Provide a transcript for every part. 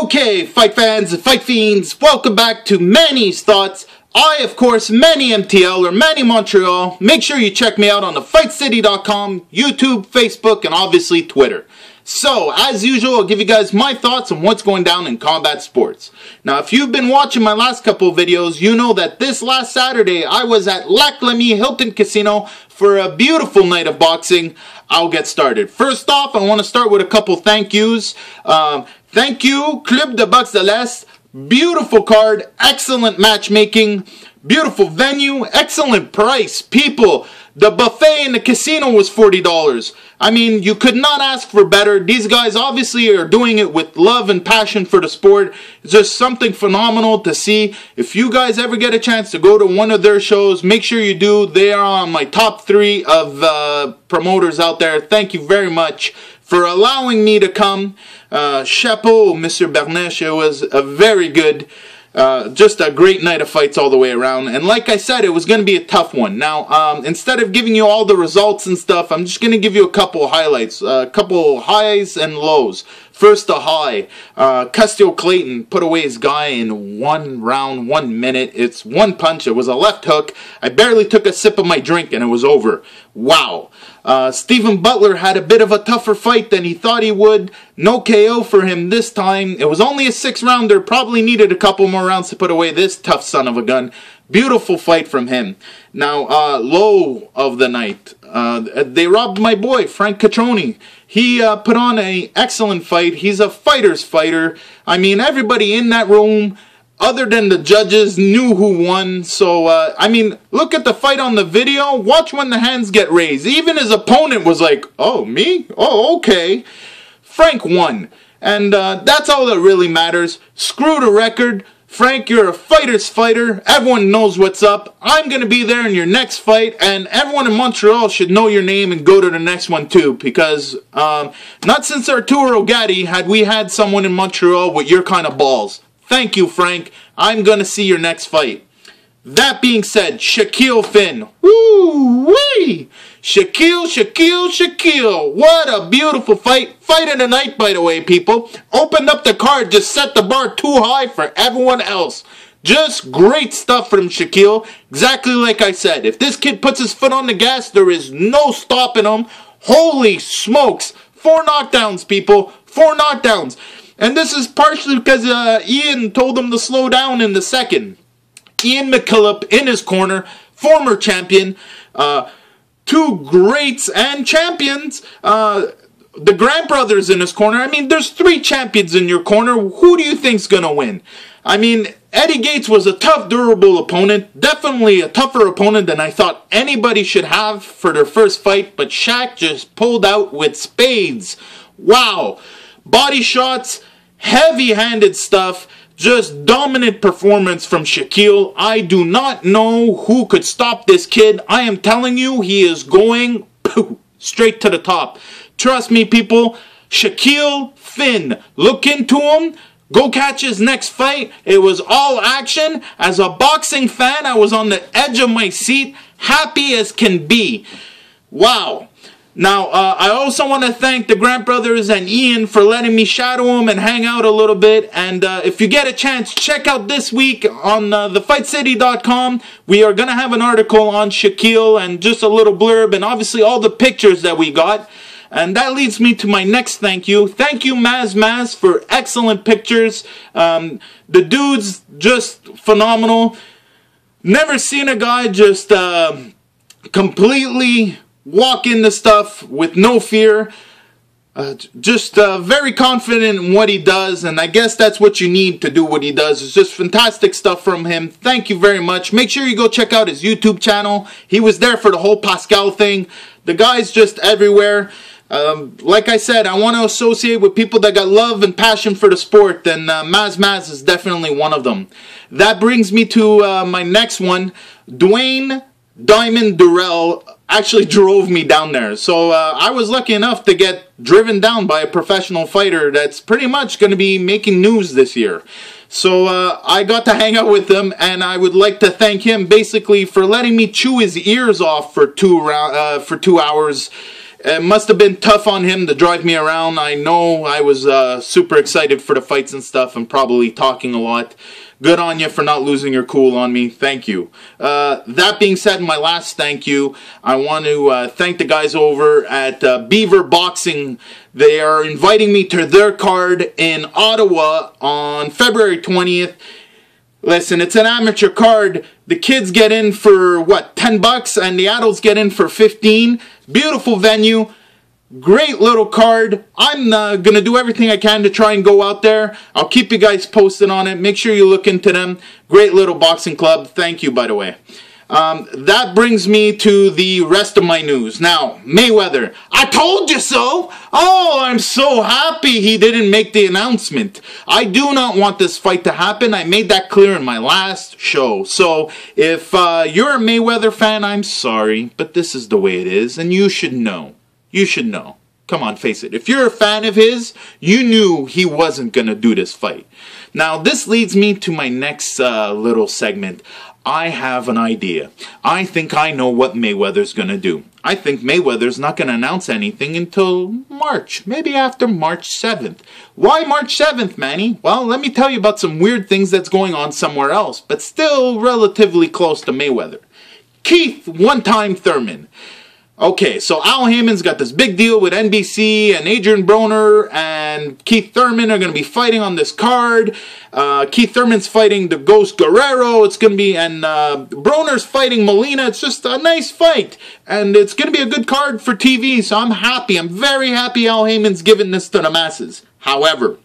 Okay, fight fans and fight fiends, welcome back to Mannys Thoughts. I, of course, Manny MTL or Manny Montreal. Make sure you check me out on the FightCity.com, YouTube, Facebook, and obviously Twitter. So, as usual, I'll give you guys my thoughts on what's going down in combat sports. Now, if you've been watching my last couple of videos, you know that this last Saturday, I was at Lac Lamy Hilton Casino for a beautiful night of boxing. I'll get started. First off, I want to start with a couple thank yous. Thank you, Club de Boxe de l'Est. Beautiful card, excellent matchmaking, beautiful venue, excellent price. People, the buffet in the casino was $40. I mean, you could not ask for better. These guys obviously are doing it with love and passion for the sport. It's just something phenomenal to see. If you guys ever get a chance to go to one of their shows, make sure you do. They are on my top 3 of promoters out there. Thank you very much for allowing me to come. Chapeau, Mr. Bernish. It was a very good, just a great night of fights all the way around. And like I said, it was going to be a tough one. Now, instead of giving you all the results and stuff, I'm just going to give you a couple highlights, a couple highs and lows. First, the high. Custio Clayton put away his guy in 1 round, 1 minute. It's one punch. It was a left hook. I barely took a sip of my drink and it was over. Wow. Stephen Butler had a bit of a tougher fight than he thought he would. No KO for him this time. It was only a 6-rounder. Probably needed a couple more rounds to put away this tough son of a gun. Beautiful fight from him. Now, low of the night. They robbed my boy, Frank Cotrona. He put on an excellent fight. He's a fighter's fighter. I mean, everybody in that room, other than the judges, knew who won. So, I mean, look at the fight on the video. Watch when the hands get raised. Even his opponent was like, oh, me? Oh, okay. Frank won. And that's all that really matters. Screw the record. Frank, you're a fighter's fighter. Everyone knows what's up. I'm going to be there in your next fight, and everyone in Montreal should know your name and go to the next one too, because not since Arturo Gatti had we had someone in Montreal with your kind of balls. Thank you, Frank. I'm going to see your next fight. That being said, Shaquille Finn. Woo-wee! Shakeel. What a beautiful fight. Fight of the night, by the way, people. Opened up the card, just set the bar too high for everyone else. Just great stuff from Shakeel. Exactly like I said. If this kid puts his foot on the gas, there is no stopping him. Holy smokes. 4 knockdowns, people. 4 knockdowns. And this is partially because Ian told him to slow down in the second. Ian McKillop in his corner, former champion, 2 greats and champions, the Grant brothers in his corner. I mean, there's 3 champions in your corner. Who do you think's gonna win? I mean, Eddie Gates was a tough, durable opponent, definitely a tougher opponent than I thought anybody should have for their first fight, but Shaq just pulled out with spades. Wow. Body shots, heavy-handed stuff. Just dominant performance from Shakeel. I do not know who could stop this kid. I am telling you, he is going straight to the top. Trust me, people. Shaquille Finn. Look into him. Go catch his next fight. It was all action. As a boxing fan, I was on the edge of my seat. Happy as can be. Wow. Now, I also want to thank the Grant brothers and Ian for letting me shadow them and hang out a little bit. And if you get a chance, check out this week on thefightcity.com. We are going to have an article on Shakeel and just a little blurb and obviously all the pictures that we got. And that leads me to my next thank you. Thank you, Maz, for excellent pictures. The dude's just phenomenal. Never seen a guy just completely walk into stuff with no fear. Just very confident in what he does, and I guess that's what you need to do what he does. It's just fantastic stuff from him. Thank you very much. Make sure you go check out his YouTube channel. He was there for the whole Pascal thing. The guy's just everywhere. Like I said, I want to associate with people that got love and passion for the sport, and Maz is definitely one of them. That brings me to my next one. Dwayne Diamond Durrell actually drove me down there. So I was lucky enough to get driven down by a professional fighter that's pretty much going to be making news this year. So I got to hang out with him, and I would like to thank him basically for letting me chew his ears off for 2 hours. It must have been tough on him to drive me around. I know I was super excited for the fights and stuff and probably talking a lot. Good on you for not losing your cool on me. Thank you. That being said, my last thank you, I want to thank the guys over at Beaver Boxing. They are inviting me to their card in Ottawa on February 20th. Listen, it's an amateur card. The kids get in for, what, $10? And the adults get in for $15. Beautiful venue. Great little card. I'm going to do everything I can to try and go out there. I'll keep you guys posted on it. Make sure you look into them. Great little boxing club. Thank you, by the way. That brings me to the rest of my news. Now, Mayweather. I told you so! Oh, I'm so happy he didn't make the announcement. I do not want this fight to happen. I made that clear in my last show. So, if you're a Mayweather fan, I'm sorry. But this is the way it is, and you should know. You should know. Come on, face it. If you're a fan of his, you knew he wasn't going to do this fight. Now, this leads me to my next little segment. I have an idea. I think I know what Mayweather's going to do. I think Mayweather's not going to announce anything until March. Maybe after March 7th. Why March 7th, Manny? Well, let me tell you about some weird things that's going on somewhere else, but still relatively close to Mayweather. Keith one-time Thurman. Okay, so Al Heyman's got this big deal with NBC, and Adrian Broner and Keith Thurman are going to be fighting on this card. Keith Thurman's fighting the Ghost Guerrero. It's going to be, and Broner's fighting Molina. It's just a nice fight, and it's going to be a good card for TV, so I'm happy. I'm very happy Al Heyman's giving this to the masses. However,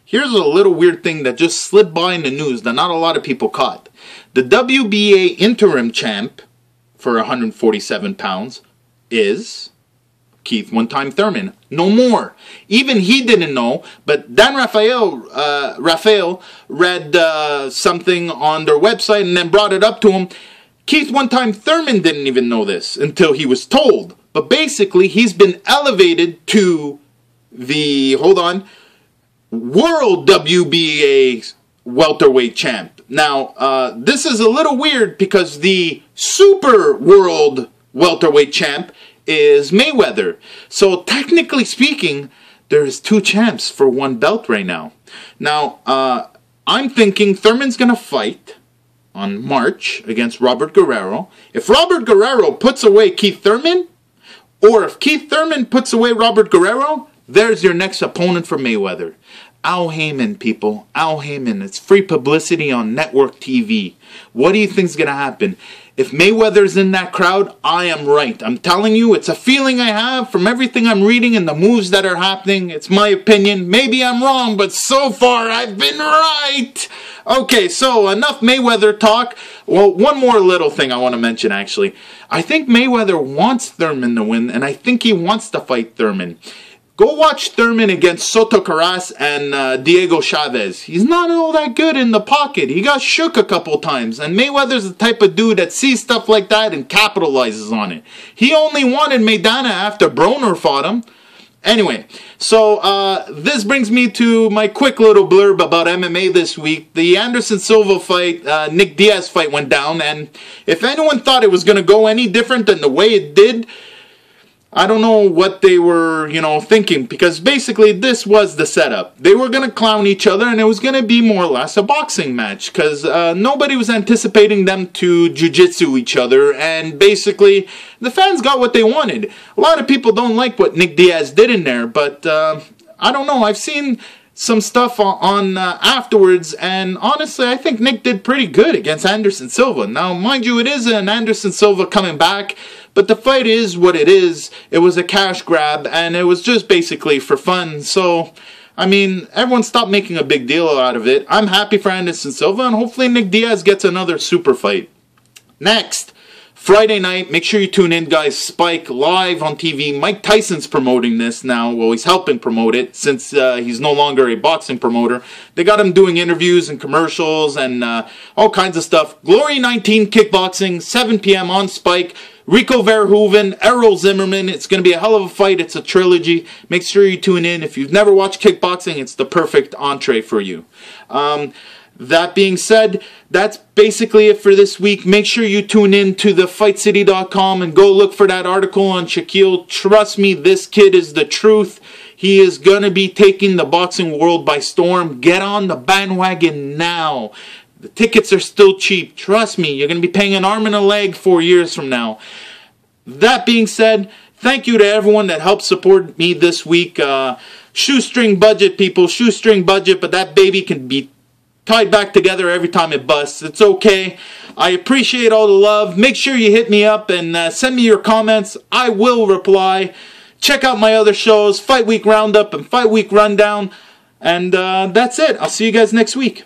here's a little weird thing that just slid by in the news that not a lot of people caught. The WBA interim champ for 147 pounds is Keith one-time Thurman. No more. Even he didn't know, but Dan Rafael read something on their website and then brought it up to him. Keith one-time Thurman didn't even know this until he was told. But basically, he's been elevated to the, World WBA welterweight champ. Now, this is a little weird because the Super World welterweight champ is Mayweather. So, technically speaking, there's two champs for one belt right now. Now, I'm thinking Thurman's going to fight on March against Robert Guerrero. If Robert Guerrero puts away Keith Thurman, or if Keith Thurman puts away Robert Guerrero, there's your next opponent for Mayweather. Al Heyman, people. Al Heyman. It's free publicity on network TV. What do you think's going to happen? If Mayweather's in that crowd, I am right. I'm telling you, it's a feeling I have from everything I'm reading and the moves that are happening. It's my opinion. Maybe I'm wrong, but so far I've been right. Okay, so enough Mayweather talk. Well, one more little thing I want to mention, actually. I think Mayweather wants Thurman to win, and I think he wants to fight Thurman. Go watch Thurman against Soto Caras and Diego Chavez. He's not all that good in the pocket. He got shook a couple times. And Mayweather's the type of dude that sees stuff like that and capitalizes on it. He only wanted Maidana after Broner fought him. Anyway, so this brings me to my quick little blurb about MMA this week. The Anderson Silva fight, Nick Diaz fight went down. And if anyone thought it was going to go any different than the way it did, I don't know what they were, thinking, because basically this was the setup. They were going to clown each other, and it was going to be more or less a boxing match, because nobody was anticipating them to jiu-jitsu each other, and basically the fans got what they wanted. A lot of people don't like what Nick Diaz did in there, but I don't know. I've seen some stuff on afterwards, and honestly, I think Nick did pretty good against Anderson Silva. Now, mind you, it is an Anderson Silva coming back, but the fight is what it is. It was a cash grab, and it was just basically for fun. So, I mean, everyone stopped making a big deal out of it. I'm happy for Anderson Silva, and hopefully Nick Diaz gets another super fight. Next, Friday night, make sure you tune in, guys. Spike live on TV. Mike Tyson's promoting this now. Well, he's helping promote it since he's no longer a boxing promoter. They got him doing interviews and commercials and all kinds of stuff. Glory 19 Kickboxing, 7 p.m. on Spike. Rico Verhoeven, Errol Zimmerman. It's going to be a hell of a fight. It's a trilogy. Make sure you tune in. If you've never watched kickboxing, it's the perfect entree for you. That being said, that's basically it for this week. Make sure you tune in to thefightcity.com and go look for that article on Shakeel. Trust me, this kid is the truth. He is going to be taking the boxing world by storm. Get on the bandwagon now. The tickets are still cheap. Trust me, you're going to be paying an arm and a leg 4 years from now. That being said, thank you to everyone that helped support me this week. Shoestring budget, people. Shoestring budget, but that baby can be tied back together every time it busts. It's okay. I appreciate all the love. Make sure you hit me up and send me your comments. I will reply. Check out my other shows, Fight Week Roundup and Fight Week Rundown. And that's it. I'll see you guys next week.